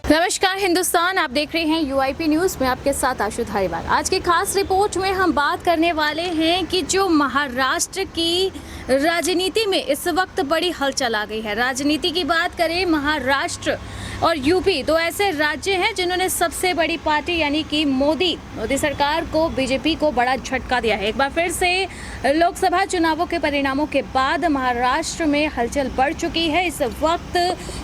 नमस्कार हिंदुस्तान, आप देख रहे हैं यूआईपी न्यूज़ में आपके साथ आशु धारीवाल। आज की खास रिपोर्ट में हम बात करने वाले हैं कि जो महाराष्ट्र की राजनीति में इस वक्त बड़ी हलचल आ गई है। राजनीति की बात करें, महाराष्ट्र और यूपी दो ऐसे राज्य हैं जिन्होंने सबसे बड़ी पार्टी यानी कि मोदी सरकार को, बीजेपी को बड़ा झटका दिया है। एक बार फिर से लोकसभा चुनावों के परिणामों के बाद महाराष्ट्र में हलचल बढ़ चुकी है। इस वक्त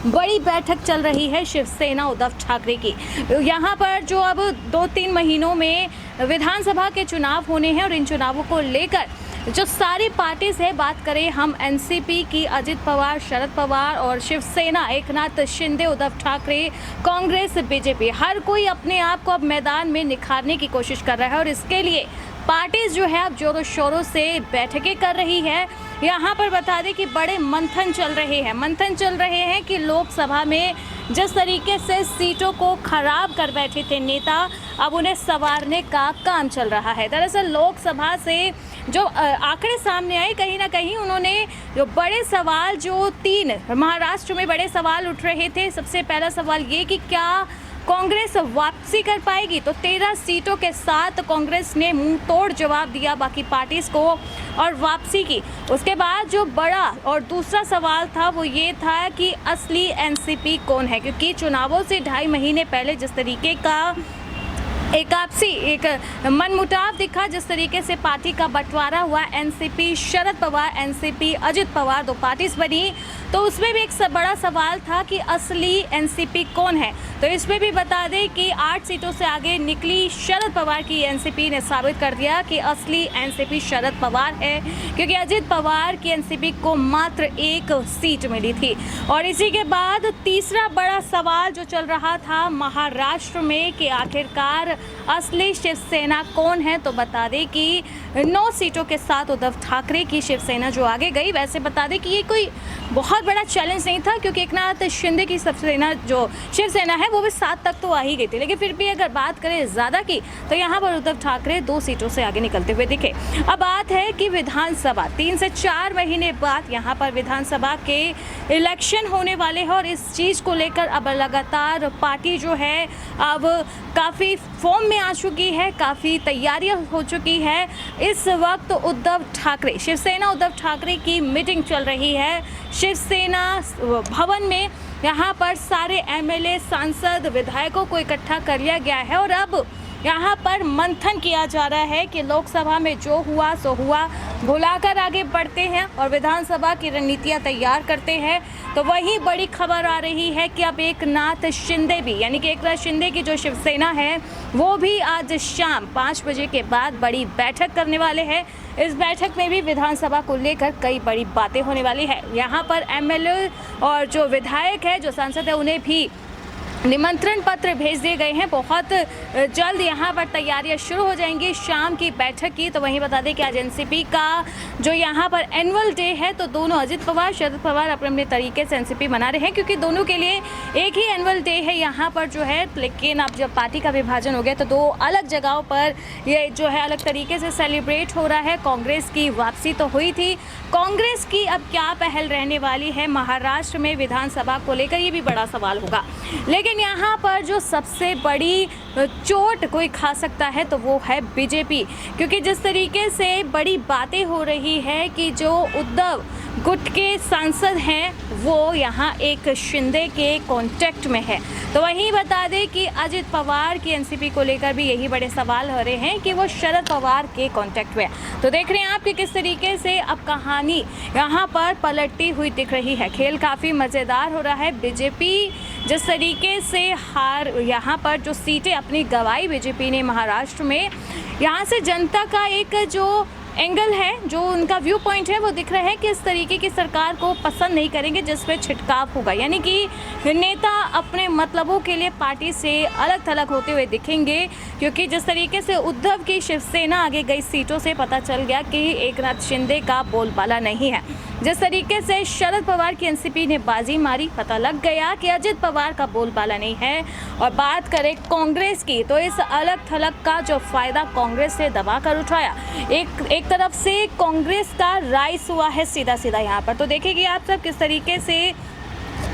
बड़ी बैठक चल रही है शिवसेना उद्धव ठाकरे की। यहाँ पर जो अब 2-3 महीनों में विधानसभा के चुनाव होने हैं और इन चुनावों को लेकर जो सारी पार्टी से बात करें हम, एनसीपी की अजित पवार, शरद पवार और शिवसेना एकनाथ शिंदे, उद्धव ठाकरे, कांग्रेस, बीजेपी, हर कोई अपने आप को अब मैदान में निखारने की कोशिश कर रहा है और इसके लिए पार्टीज जो है अब जोरों शोरों से बैठकें कर रही है। यहाँ पर बता दें कि बड़े मंथन चल रहे हैं कि लोकसभा में जिस तरीके से सीटों को खराब कर बैठे थे नेता, अब उन्हें संवारने का काम चल रहा है। दरअसल लोकसभा से जो आंकड़े सामने आए, कहीं ना कहीं उन्होंने जो बड़े सवाल, जो 3 महाराष्ट्र में बड़े सवाल उठ रहे थे। सबसे पहला सवाल ये कि क्या कांग्रेस वापसी कर पाएगी, तो 13 सीटों के साथ कांग्रेस ने मुंह तोड़ जवाब दिया बाकी पार्टीज को और वापसी की। उसके बाद जो बड़ा और दूसरा सवाल था वो ये था कि असली एनसीपी कौन है, क्योंकि चुनावों से 2.5 महीने पहले जिस तरीके का एक मनमुटाव दिखा, जिस तरीके से पार्टी का बंटवारा हुआ, NCP Sharad Pawar, NCP Ajit Pawar, 2 parties बनी, तो उसमें भी एक बड़ा सवाल था कि असली एनसीपी कौन है। तो इसमें भी बता दें कि 8 सीटों से आगे निकली शरद पवार की एनसीपी ने साबित कर दिया कि असली एनसीपी शरद पवार है, क्योंकि अजित पवार की एनसीपी को मात्र 1 सीट मिली थी। और इसी के बाद तीसरा बड़ा सवाल जो चल रहा था महाराष्ट्र में कि आखिरकार असली शिवसेना कौन है, तो बता दें कि 9 सीटों के साथ उद्धव ठाकरे की शिवसेना जो आगे गई। वैसे बता दें कि ये कोई बहुत बड़ा चैलेंज नहीं था, क्योंकि एकनाथ शिंदे की शिवसेना है वो भी 7 तक तो आ ही गई थी, लेकिन फिर भी अगर बात करें ज़्यादा की तो यहाँ पर उद्धव ठाकरे 2 सीटों से आगे निकलते हुए दिखे। अब बात है कि विधानसभा 3 से 4 महीने बाद यहाँ पर विधानसभा के इलेक्शन होने वाले हैं और इस चीज़ को लेकर अब लगातार पार्टी जो है अब काफ़ी फॉर्म में आ चुकी है, काफ़ी तैयारियां हो चुकी है। इस वक्त उद्धव ठाकरे, शिवसेना उद्धव ठाकरे की मीटिंग चल रही है शिवसेना भवन में। यहाँ पर सारे एमएलए, सांसद, विधायकों को इकट्ठा कर लिया गया है और अब यहाँ पर मंथन किया जा रहा है कि लोकसभा में जो हुआ सो हुआ, भुलाकर आगे बढ़ते हैं और विधानसभा की रणनीतियाँ तैयार करते हैं। तो वही बड़ी खबर आ रही है कि अब एकनाथ शिंदे भी, यानी कि एकनाथ शिंदे की जो शिवसेना है वो भी आज शाम 5 बजे के बाद बड़ी बैठक करने वाले हैं। इस बैठक में भी विधानसभा को लेकर कई बड़ी बातें होने वाली है। यहाँ पर एमएलए और जो विधायक है, जो सांसद है, उन्हें भी निमंत्रण पत्र भेज दिए गए हैं। बहुत जल्द यहाँ पर तैयारियां शुरू हो जाएंगी शाम की बैठक की। तो वहीं बता दें कि आज एनसीपी का जो यहाँ पर एनुअल डे है, तो दोनों अजित पवार, शरद पवार अपने अपने तरीके से एनसीपी मना रहे हैं, क्योंकि दोनों के लिए एक ही एनुअल डे है यहाँ पर जो है। लेकिन अब जब पार्टी का विभाजन हो गया तो 2 अलग जगहों पर ये जो है अलग तरीके से सेलिब्रेट हो रहा है। कांग्रेस की वापसी तो हुई थी, कांग्रेस की अब क्या पहल रहने वाली है महाराष्ट्र में विधानसभा को लेकर, ये भी बड़ा सवाल होगा। लेकिन यहाँ पर जो सबसे बड़ी चोट कोई खा सकता है तो वो है बीजेपी, क्योंकि जिस तरीके से बड़ी बातें हो रही है कि जो उद्धव गुट के सांसद हैं वो यहाँ एक शिंदे के कांटेक्ट में है। तो वहीं बता दें कि अजित पवार की एनसीपी को लेकर भी यही बड़े सवाल हो रहे हैं कि वो शरद पवार के कांटेक्ट में है। तो देख रहे हैं आप कि किस तरीके से अब कहानी यहाँ पर पलटती हुई दिख रही है। खेल काफ़ी मज़ेदार हो रहा है। बीजेपी जिस तरीके से यहाँ पर जो सीटें अपनी गंवाई बीजेपी ने महाराष्ट्र में, यहाँ से जनता का एक जो एंगल है, जो उनका व्यू पॉइंट है, वो दिख रहा है कि इस तरीके की सरकार को पसंद नहीं करेंगे जिसमें छिटकाव होगा, यानी कि नेता अपने मतलबों के लिए पार्टी से अलग थलग होते हुए दिखेंगे। क्योंकि जिस तरीके से उद्धव की शिवसेना आगे गई सीटों से पता चल गया कि एकनाथ शिंदे का बोलबाला नहीं है। जिस तरीके से शरद पवार की एनसीपी ने बाजी मारी, पता लग गया कि अजित पवार का बोलबाला नहीं है। और बात करें कांग्रेस की, तो इस अलग थलग का जो फायदा कांग्रेस से दबा कर उठाया, एक तरफ से कांग्रेस का राइस हुआ है सीधा सीधा यहाँ पर। तो देखेंगे आप सब किस तरीके से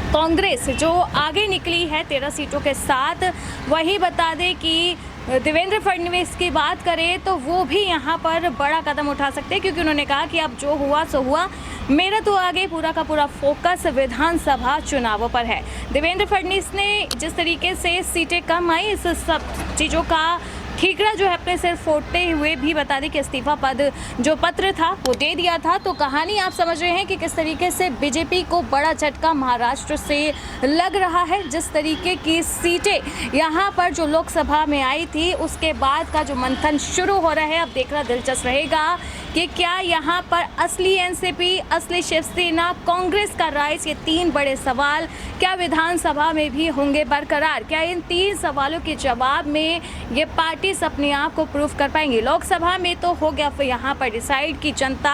कांग्रेस जो आगे निकली है 13 सीटों के साथ। वही बता दें कि देवेंद्र फडणवीस की बात करें तो वो भी यहाँ पर बड़ा कदम उठा सकते हैं, क्योंकि उन्होंने कहा कि अब जो हुआ सो हुआ, मेरा तो आगे पूरा का पूरा फोकस विधानसभा चुनावों पर है। देवेंद्र फडणवीस ने जिस तरीके से सीटें कम आई, इस सब चीज़ों का ठीकरा जो है अपने सिर फोड़ते हुए भी बता दें कि इस्तीफा पद जो पत्र था वो दे दिया था। तो कहानी आप समझ रहे हैं कि किस तरीके से बीजेपी को बड़ा झटका महाराष्ट्र से लग रहा है। जिस तरीके की सीटें यहाँ पर जो लोकसभा में आई थी, उसके बाद का जो मंथन शुरू हो रहा है, अब देखना दिलचस्प रहेगा कि क्या यहाँ पर असली एनसीपी, असली शिवसेना, कांग्रेस का राइज, ये तीन बड़े सवाल क्या विधानसभा में भी होंगे बरकरार। क्या इन तीन सवालों के जवाब में ये पार्टी अपने आप को प्रूव कर पाएंगी। लोकसभा में तो हो गया फिर यहाँ पर डिसाइड कि जनता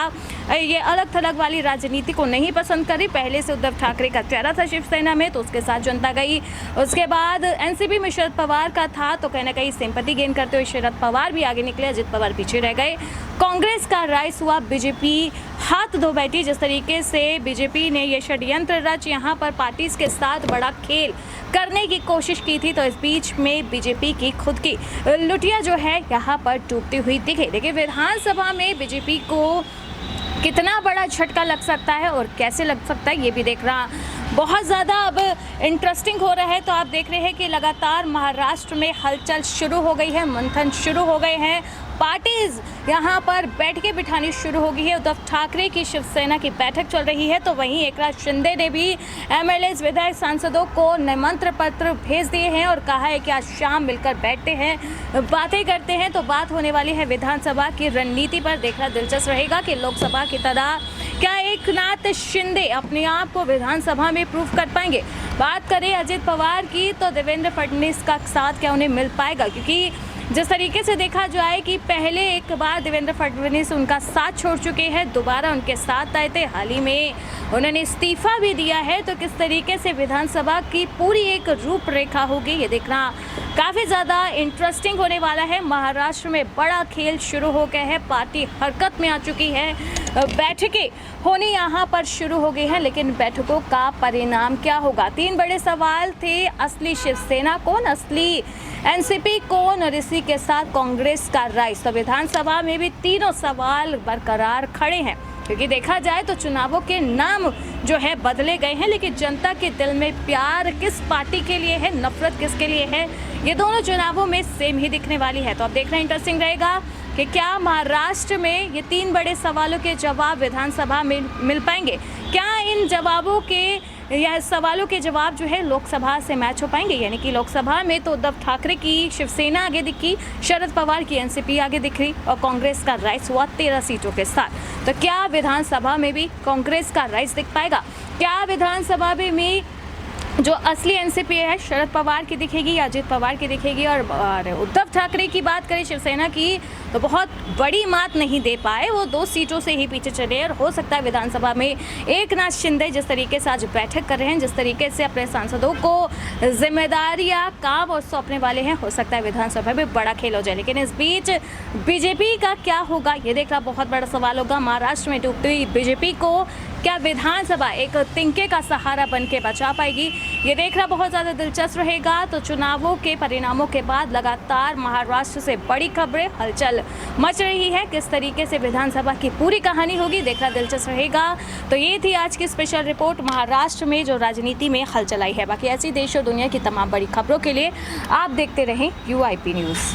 ये अलग थलग वाली राजनीति को नहीं पसंद करी। पहले से उद्धव ठाकरे का चेहरा था शिवसेना में, तो उसके साथ जनता गई। उसके बाद एनसीपी में शरद पवार का था, तो कहीं ना कहीं सिंपैथी गेन करते हुए शरद पवार भी आगे निकले, अजित पवार पीछे रह गए। कांग्रेस का राइज हुआ, बीजेपी हाथ धो बैठी। जिस तरीके से बीजेपी ने ये षड्यंत्र रच यहाँ पर पार्टीज के साथ बड़ा खेल करने की कोशिश की थी, तो इस बीच में बीजेपी की खुद की लुटिया जो है यहाँ पर डूबती हुई दिखे। देखिए विधानसभा में बीजेपी को कितना बड़ा झटका लग सकता है और कैसे लग सकता है, ये भी देखना बहुत ज़्यादा अब इंटरेस्टिंग हो रहा है। तो आप देख रहे हैं कि लगातार महाराष्ट्र में हलचल शुरू हो गई है, मंथन शुरू हो गए हैं, पार्टीज यहाँ पर बैठकें बिठानी शुरू हो गई है। उद्धव ठाकरे की शिवसेना की बैठक चल रही है, तो वहीं एकनाथ शिंदे ने भी एमएलए, विधायक, सांसदों को निमंत्रण पत्र भेज दिए हैं और कहा है कि आज शाम मिलकर बैठते हैं, बातें करते हैं। तो बात होने वाली है विधानसभा की रणनीति पर। देखना दिलचस्प रहेगा कि लोकसभा की तरह क्या एकनाथ शिंदे अपने आप को विधानसभा में प्रूव कर पाएंगे। बात करें अजित पवार की, तो देवेंद्र फडणवीस का साथ क्या उन्हें मिल पाएगा, क्योंकि जिस तरीके से देखा जाए कि पहले एक बार देवेंद्र फडणवीस उनका साथ छोड़ चुके हैं, दोबारा उनके साथ आए थे, हाल ही में उन्होंने इस्तीफा भी दिया है। तो किस तरीके से विधानसभा की पूरी एक रूपरेखा होगी, ये देखना काफ़ी ज़्यादा इंटरेस्टिंग होने वाला है। महाराष्ट्र में बड़ा खेल शुरू हो गया है, पार्टी हरकत में आ चुकी है, बैठकें होनी यहाँ पर शुरू हो गई हैं, लेकिन बैठकों का परिणाम क्या होगा। तीन बड़े सवाल थे, असली शिवसेना कौन, असली एनसीपी कौन, और इसी के साथ कांग्रेस का राइज। तो विधानसभा में भी तीनों सवाल बरकरार खड़े हैं, क्योंकि देखा जाए तो चुनावों के नाम जो है बदले गए हैं, लेकिन जनता के दिल में प्यार किस पार्टी के लिए है, नफरत किसके लिए है, ये दोनों चुनावों में सेम ही दिखने वाली है। तो अब देखना इंटरेस्टिंग रहेगा कि क्या महाराष्ट्र में ये तीन बड़े सवालों के जवाब विधानसभा में मिल पाएंगे। क्या इन जवाबों के या सवालों के जवाब जो है लोकसभा से मैच हो पाएंगे। यानी कि लोकसभा में तो उद्धव ठाकरे की शिवसेना आगे दिखी, शरद पवार की एनसीपी आगे दिख रही, और कांग्रेस का राइज हुआ 13 सीटों के साथ। तो क्या विधानसभा में भी कांग्रेस का राइज दिख पाएगा। क्या विधानसभा में जो असली एनसीपी है शरद पवार की दिखेगी या अजित पवार की दिखेगी। और उद्धव ठाकरे की बात करें शिवसेना की, तो बहुत बड़ी मात नहीं दे पाए, वो 2 सीटों से ही पीछे चले, और हो सकता है विधानसभा में एकनाथ शिंदे जिस तरीके से आज बैठक कर रहे हैं, जिस तरीके से अपने सांसदों को जिम्मेदारियां काम और सौंपने वाले हैं, हो सकता है विधानसभा में बड़ा खेल हो जाए। लेकिन इस बीच बीजेपी का क्या होगा, ये देखना बहुत बड़ा सवाल होगा। महाराष्ट्र में डूबती हुई बीजेपी को क्या विधानसभा एक तिनके का सहारा बन के बचा पाएगी, ये देखना बहुत ज़्यादा दिलचस्प रहेगा। तो चुनावों के परिणामों के बाद लगातार महाराष्ट्र से बड़ी खबरें, हलचल मच रही है, किस तरीके से विधानसभा की पूरी कहानी होगी देखना दिलचस्प रहेगा। तो ये थी आज की स्पेशल रिपोर्ट महाराष्ट्र में जो राजनीति में हलचल आई है। बाकी ऐसी देश और दुनिया की तमाम बड़ी खबरों के लिए आप देखते रहें UIP न्यूज़।